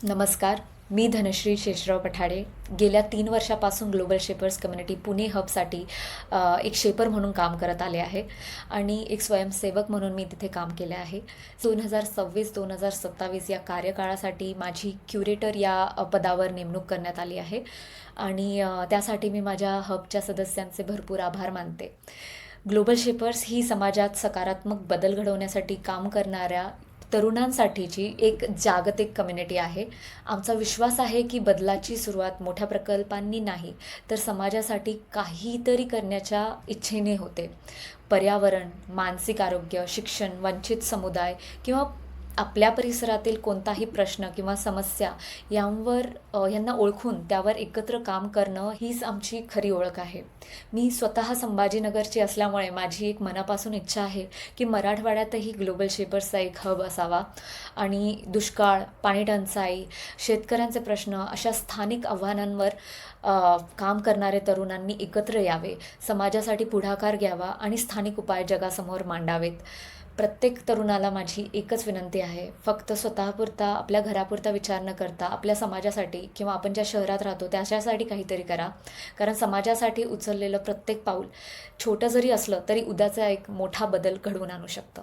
नमस्कार. मी धनश्री शेषराव पठाडे. गेल्या 3 वर्षापासून ग्लोबल शेपर्स कम्युनिटी पुणे हबसाठी एक शेपर म्हणून काम करत आले आहे आणि एक स्वयंसेवक म्हणून मी तिथे काम केले आहे. 2026-2027 या कार्यकाळासाठी माझी क्युरेटर या पदावर नेमणूक करण्यात आली आहे आणि त्यासाठी मी माझ्या हबच्या सदस्यांचे भरपूर आभार मानते. ग्लोबल शेपर्स ही समाजात सकारात्मक बदल घडवण्यासाठी काम करणाऱ्या तरुणांसाठीची एक जागतिक कम्युनिटी आहे. आमचा विश्वास आहे की बदलाची सुरुवात मोठ्या प्रकल्पांनी नाही, तर समाजासाठी काहीतरी करण्याच्या इच्छेने होते. पर्यावरण, मानसिक आरोग्य, शिक्षण, वंचित समुदाय किंवा आपल्या परिसरातील कोणताही प्रश्न किंवा समस्या यांना ओळखून त्यावर एकत्र काम करणं हीच आमची खरी ओळख आहे. मी स्वतः संभाजीनगरची असल्यामुळे माझी एक मनापासून इच्छा आहे की मराठवाड्यातही ग्लोबल शेपर्सचा एक हब असावा आणि दुष्काळ, पाणीटंचाई, शेतकऱ्यांचे प्रश्न अशा स्थानिक आव्हानांवर काम करणारे तरुणांनी एकत्र यावे, समाजासाठी पुढाकार घ्यावा आणि स्थानिक उपाय जगासमोर मांडावेत. प्रत्येक तरुणाला माझी एकच विनंती आहे, फक्त स्वतःपुरता, आपल्या घरापुरता विचार न करता आपल्या समाजासाठी किंवा आपण ज्या शहरात राहतो त्याच्यासाठी काहीतरी करा. कारण समाजासाठी उचललेलं प्रत्येक पाऊल छोटं जरी असलं तरी उद्याचा एक मोठा बदल घडवून आणू शकतं.